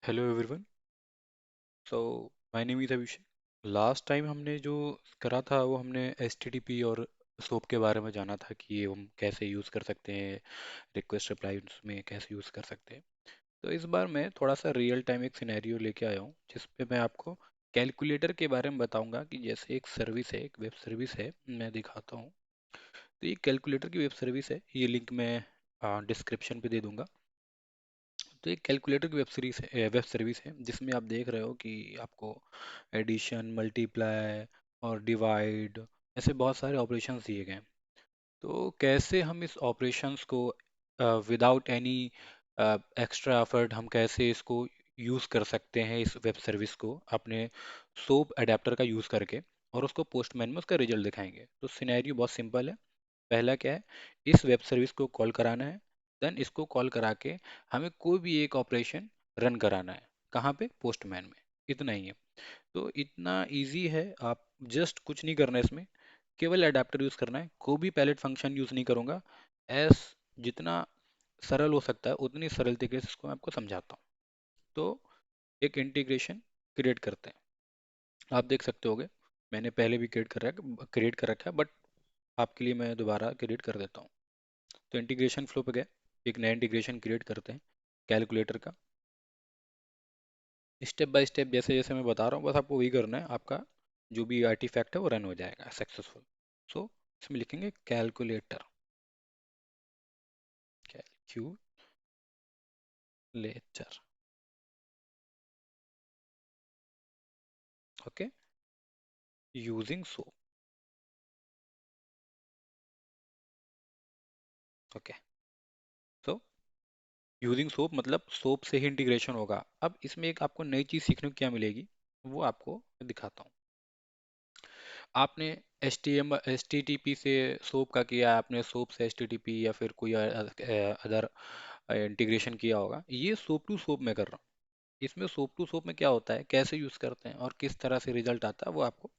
Hello everyone. So my name is Abhishek. Last time हमने जो करा था वो हमने एचटीटीपी और सोप के बारे में जाना था कि ये हम कैसे यूज़ कर सकते हैं, रिक्वेस्ट रिप्लाई में कैसे यूज़ कर सकते हैं। तो इस बार मैं थोड़ा सा रियल टाइम एक सिनेरियो लेके आया हूँ जिस पे मैं आपको कैलकुलेटर के बारे में बताऊंगा कि जैसे एक सर्विस है, एक वेब सर्विस है। मैं दिखाता हूँ। तो ये कैलकुलेटर की वेब सर्विस है, ये लिंक मैं डिस्क्रिप्शन पे दे दूंगा। तो एक कैलकुलेटर की वेब सर्विस है जिसमें आप देख रहे हो कि आपको एडिशन, मल्टीप्लाई और डिवाइड ऐसे बहुत सारे ऑपरेशंस दिए गए हैं। तो कैसे हम इस ऑपरेशंस को विदाउट एनी एक्स्ट्रा एफर्ट हम कैसे इसको यूज़ कर सकते हैं, इस वेब सर्विस को अपने सोप अडेप्टर का यूज़ करके, और उसको पोस्टमैन में उसका रिजल्ट दिखाएंगे। तो सिनेरियो बहुत सिंपल है। पहला क्या है, इस वेब सर्विस को कॉल कराना है। देन इसको कॉल करा के हमें कोई भी एक ऑपरेशन रन कराना है। कहाँ पे? पोस्टमैन में। इतना ही है। तो इतना इजी है। आप जस्ट कुछ नहीं करना है इसमें, केवल अडेप्टर यूज़ करना है। कोई भी पैलेट फंक्शन यूज़ नहीं करूँगा। एस जितना सरल हो सकता है उतनी सरल तरीके से इसको मैं आपको समझाता हूँ। तो एक इंटीग्रेशन क्रिएट करते हैं। आप देख सकते होगे मैंने पहले भी क्रिएट कर रखा है, बट आपके लिए मैं दोबारा क्रिएट कर देता हूँ। तो इंटीग्रेशन फ्लो पे गए, एक नया इंटीग्रेशन क्रिएट करते हैं कैलकुलेटर का। स्टेप बाय स्टेप जैसे जैसे मैं बता रहा हूँ बस आपको वही करना है। आपका जो भी आर्टिफैक्ट है वो रन हो जाएगा सक्सेसफुल। सो इसमें लिखेंगे calculator, calculator. Okay, using soap. Okay, so using soap मतलब सोप से ही इंटीग्रेशन होगा। अब इसमें एक आपको नई चीज़ सीखने को क्या मिलेगी वो आपको दिखाता हूँ। आपने एच टी टी पी से सोप का किया, आपने सोप से एच टी टी पी या फिर कोई अदर इंटीग्रेशन किया होगा। ये सोप टू सोप में कर रहा हूँ। इसमें सोप टू सोप में क्या होता है, कैसे यूज़ करते हैं और किस तरह से रिजल्ट आता है वो आपको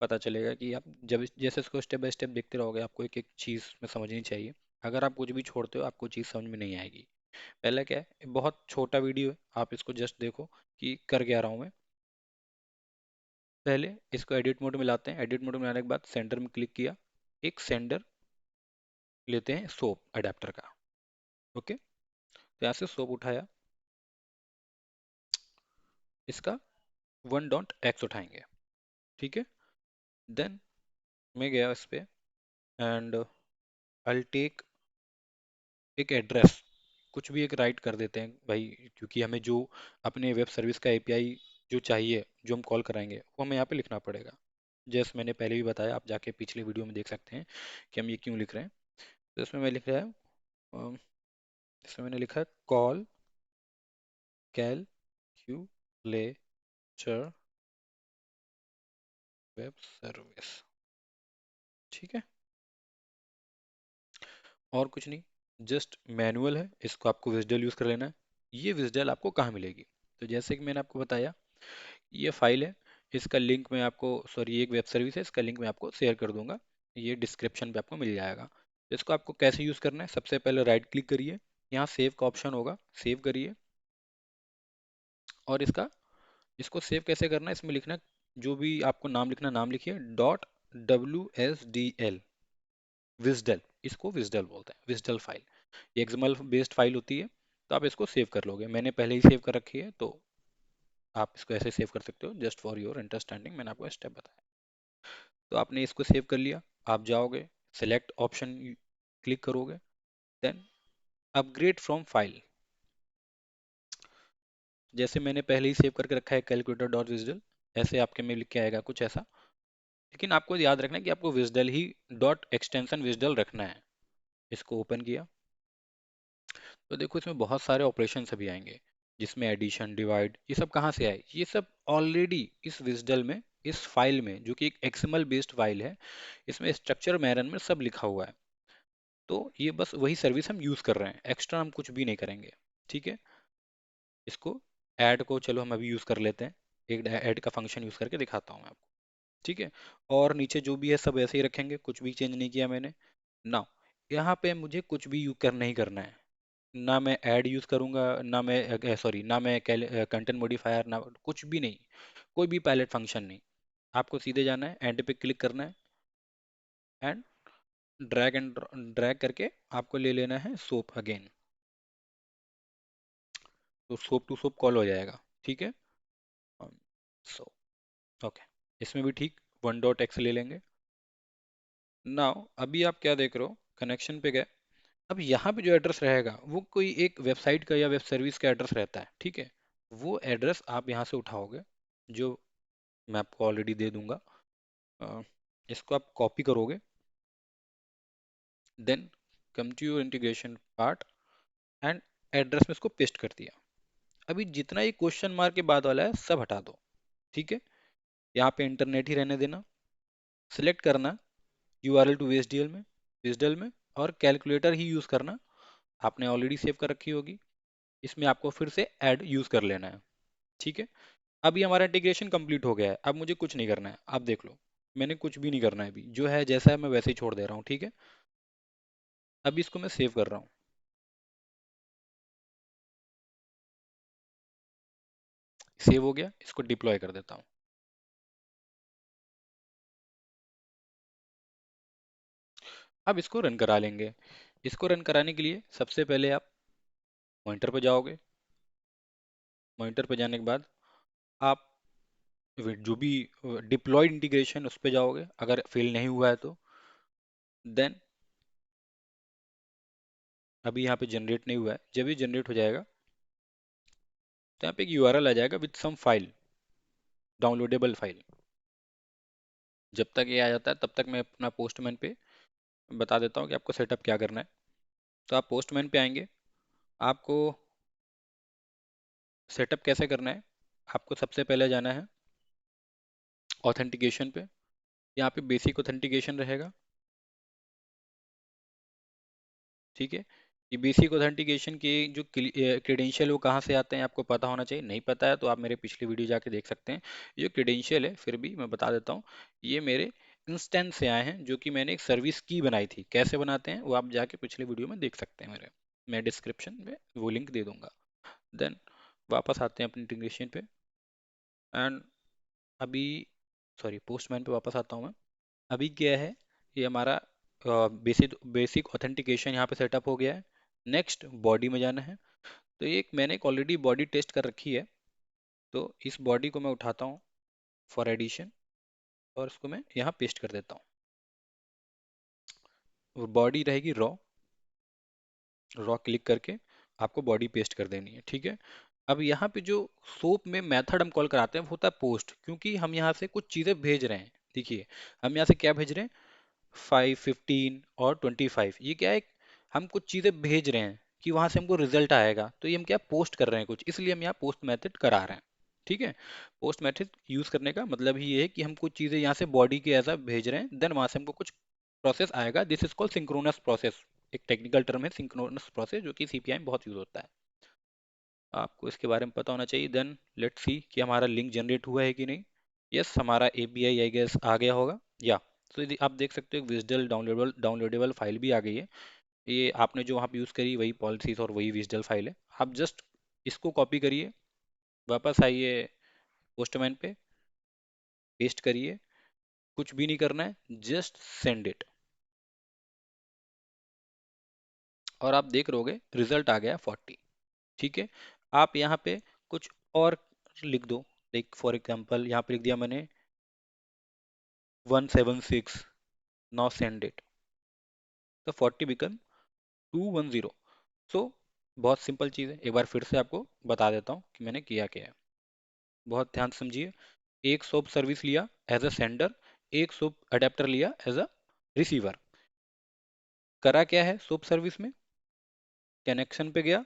पता चलेगा कि आप जब जैसे इसको स्टेप बाय स्टेप देखते रहोगे आपको एक एक चीज़ में समझनी चाहिए। अगर आप कुछ भी छोड़ते हो आपको चीज़ समझ में नहीं आएगी। पहला क्या है, बहुत छोटा वीडियो है, आप इसको जस्ट देखो कि कर क्या रहा हूँ मैं। पहले इसको एडिट मोड में लाते हैं। एडिट मोड में लाने के बाद सेंटर में क्लिक किया। एक सेंडर लेते हैं सोप अडेप्टर का। ओके, तो यहाँ से सोप उठाया, इसका 1.x उठाएंगे। ठीक है। देन मैं गया इस पे एंड आई टेक एक एड्रेस, कुछ भी एक राइट कर देते हैं भाई, क्योंकि हमें जो अपने वेब सर्विस का एपीआई जो चाहिए, जो हम कॉल कराएंगे वो हमें यहाँ पे लिखना पड़ेगा। जैसे मैंने पहले भी बताया, आप जाके पिछले वीडियो में देख सकते हैं कि हम ये क्यों लिख रहे हैं। तो इसमें मैं लिख रहा है, अम, इसमें मैंने लिखा है कॉल कैलकुलेटर वेब सर्विस। ठीक है, और कुछ नहीं, जस्ट मैनुअल है, इसको आपको विजडल यूज़ कर लेना है। ये विजडल आपको कहाँ मिलेगी? तो जैसे कि मैंने आपको बताया, ये फाइल है, इसका लिंक मैं आपको, सॉरी ये एक वेब सर्विस है, इसका लिंक मैं आपको शेयर कर दूंगा। ये डिस्क्रिप्शन पे आपको मिल जाएगा। तो इसको आपको कैसे यूज़ करना है, सबसे पहले राइट क्लिक करिए, यहाँ सेव का ऑप्शन होगा, सेव करिए। और इसको सेव कैसे करना है, इसमें लिखना है, जो भी आपको नाम लिखना नाम लिखिए, .wsdl, विजडल, इसको विजडल बोलते हैं, विजडल फाइल। ये एक्सएमएल बेस्ड फाइल होती है। तो आप इसको सेव कर लोगे, मैंने पहले ही सेव कर रखी है, तो आप इसको ऐसे सेव कर सकते हो। जस्ट फॉर योर अंडरस्टैंडिंग मैंने आपको स्टेप बताया। तो आपने इसको सेव कर लिया, आप जाओगे सेलेक्ट ऑप्शन क्लिक करोगे, देन अपग्रेड फ्रॉम फाइल। जैसे मैंने पहले ही सेव करके रखा है कैलकुलेटर डॉट विजडल, ऐसे आपके में लिख के आएगा कुछ ऐसा। लेकिन आपको याद रखना है कि आपको विजडल ही डॉट एक्सटेंशन विजडल रखना है। इसको ओपन किया तो देखो इसमें बहुत सारे ऑपरेशन अभी आएंगे, जिसमें एडिशन, डिवाइड, ये सब कहाँ से आए, ये सब ऑलरेडी इस विजडल में, इस फाइल में, जो कि एक एक्सएमएल बेस्ड फाइल है, इसमें स्ट्रक्चर मैनर में सब लिखा हुआ है। तो ये बस वही सर्विस हम यूज़ कर रहे हैं, एक्स्ट्रा हम कुछ भी नहीं करेंगे। ठीक है। इसको ऐड को चलो हम अभी यूज़ कर लेते हैं, एक ऐड का फंक्शन यूज़ करके दिखाता हूँ मैं आपको। ठीक है। और नीचे जो भी है सब ऐसे ही रखेंगे, कुछ भी चेंज नहीं किया मैंने। नाउ यहाँ पे मुझे कुछ भी यूज कर नहीं करना है। ना मैं ऐड यूज़ करूँगा, ना मैं सॉरी, ना मैं कंटेंट मॉडिफायर, ना कुछ भी नहीं, कोई भी पायलट फंक्शन नहीं। आपको सीधे जाना है, एंड पे क्लिक करना है, एंड ड्रैग करके आपको ले लेना है सोप अगेन। तो सोप टू सोप कॉल हो जाएगा, ठीक है। सो ओके, इसमें भी ठीक, वन डॉट एक्स ले लेंगे। नाउ अभी आप क्या देख रहे हो, कनेक्शन पे गए। अब यहाँ पे जो एड्रेस रहेगा वो कोई एक वेबसाइट का या वेब सर्विस का एड्रेस रहता है, ठीक है। वो एड्रेस आप यहाँ से उठाओगे, जो मैं आपको ऑलरेडी दे दूंगा। अ, इसको आप कॉपी करोगे, then come to your integration part, and address में इसको पेस्ट कर दिया। अभी जितना ये क्वेश्चन मार्क के बाद वाला है सब हटा दो, ठीक है। यहाँ पे इंटरनेट ही रहने देना, सिलेक्ट करना यूआरएल टू वेस्टडीएल में, और कैलकुलेटर ही यूज़ करना, आपने ऑलरेडी सेव कर रखी होगी। इसमें आपको फिर से ऐड यूज़ कर लेना है, ठीक है। अभी हमारा इंटीग्रेशन कंप्लीट हो गया है, अब मुझे कुछ नहीं करना है, आप देख लो। मैंने कुछ भी नहीं करना है, अभी जो है जैसा है मैं वैसे ही छोड़ दे रहा हूँ, ठीक है। अभी इसको मैं सेव कर रहा हूँ। सेव हो गया, इसको डिप्लॉय कर देता हूँ। अब इसको रन करा लेंगे। इसको रन कराने के लिए सबसे पहले आप मॉनिटर पर जाओगे। मॉनिटर पर जाने के बाद आप जो भी डिप्लॉयड इंटीग्रेशन उस पर जाओगे, अगर फेल नहीं हुआ है तो। देन अभी यहाँ पे जनरेट नहीं हुआ है, जब ये जनरेट हो जाएगा तो यहाँ पे एक यूआरएल आ जाएगा with some file, downloadable file. जब तक ये आ जाता है तब तक मैं अपना पोस्टमैन पे बता देता हूँ कि आपको सेटअप क्या करना है। तो आप पोस्टमैन पे आएंगे, आपको सेटअप कैसे करना है, आपको सबसे पहले जाना है ऑथेंटिकेशन पे। यहाँ पे बेसिक ऑथेंटिकेशन रहेगा, ठीक है। ये बेसिक ऑथेंटिकेशन के जो क्रेडेंशियल वो कहाँ से आते हैं आपको पता होना चाहिए, नहीं पता है तो आप मेरे पिछले वीडियो जाके देख सकते हैं। ये जो क्रेडेंशियल है, फिर भी मैं बता देता हूँ, ये मेरे इंस्टेंस से आए हैं, जो कि मैंने एक सर्विस की बनाई थी। कैसे बनाते हैं वो आप जाके पिछले वीडियो में देख सकते हैं मेरे, मैं डिस्क्रिप्शन में वो लिंक दे दूंगा। देन वापस आते हैं अपनी इंटीग्रेशन पे, एंड अभी सॉरी पोस्टमैन पे वापस आता हूँ मैं। अभी क्या है, ये हमारा बेसिक बेसिक ऑथेंटिकेशन यहाँ पे सेटअप हो गया है। नेक्स्ट बॉडी में जाना है। तो ये एक मैंने एक ऑलरेडी बॉडी टेस्ट कर रखी है, तो इस बॉडी को मैं उठाता हूँ फॉर एडिशन, और इसको मैं यहाँ पेस्ट कर देता हूँ। बॉडी रहेगी रॉ, रॉ क्लिक करके आपको बॉडी पेस्ट कर देनी है, ठीक है। अब यहाँ पे जो सोप में मेथड हम कॉल कराते हैं वो होता है पोस्ट, क्योंकि हम यहाँ से कुछ चीज़ें भेज रहे हैं। देखिए हम यहाँ से क्या भेज रहे हैं, 5, 15 और 25, ये क्या है, हम कुछ चीज़ें भेज रहे हैं कि वहां से हमको रिजल्ट आएगा, तो ये हम क्या पोस्ट कर रहे हैं कुछ, इसलिए हम यहाँ पोस्ट मेथड करा रहे हैं, ठीक है। पोस्ट मेथड यूज करने का मतलब ही ये है कि हम कुछ चीज़ें यहाँ से बॉडी के ऐसा भेज रहे हैं, देन वहां से हमको कुछ प्रोसेस आएगा। This is called synchronous process, एक टेक्निकल टर्म है सिंक्रोनस प्रोसेस, जो कि सीपीआई में बहुत यूज होता है, आपको इसके बारे में पता होना चाहिए। देन लेट्स सी कि हमारा लिंक जनरेट हुआ है कि नहीं। यस, हमारा एपीआई आई गेस आ गया होगा, या तो यदि आप देख सकते हो विजडल डाउनलोडेबल फाइल भी आ गई है। ये आपने जो वहाँ पे यूज़ करी वही पॉलिसीज और वही विजडल फाइल है। आप जस्ट इसको कॉपी करिए, वापस आइए पोस्टमैन पे, पेस्ट करिए, कुछ भी नहीं करना है, जस्ट सेंड इट, और आप देख रहोगे रिजल्ट आ गया 40, ठीक है। आप यहाँ पे कुछ और लिख दो, लाइक फॉर एग्जाम्पल यहाँ पे लिख दिया मैंने 176, नाउ सेंड इट, तो 40 बिकम 210। सो बहुत सिंपल चीज़ है, एक बार फिर से आपको बता देता हूँ कि मैंने किया क्या है, बहुत ध्यान से समझिए। एक सोप सर्विस लिया एज अ सेंडर, एक सोप अडेप्टर लिया एज अ रिसीवर। करा क्या है सोप सर्विस में, कनेक्शन पे गया,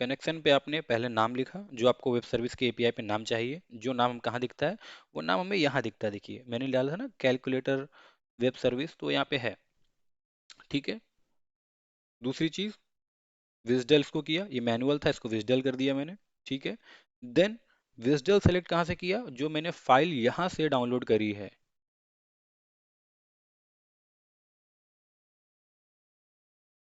कनेक्शन पे आपने पहले नाम लिखा, जो आपको वेब सर्विस के एपीआई पे नाम चाहिए, जो नाम हम कहाँ दिखता है, वो नाम हमें यहाँ दिखता है। देखिए मैंने डाला था ना कैलकुलेटर वेब सर्विस, तो यहाँ पे है, ठीक है। दूसरी चीज विजडल इसको किया, ये मैनुअल था, इसको विजडल कर दिया मैंने, ठीक है। देन विजडल सेलेक्ट कहाँ से किया, जो मैंने फाइल यहाँ से डाउनलोड करी है,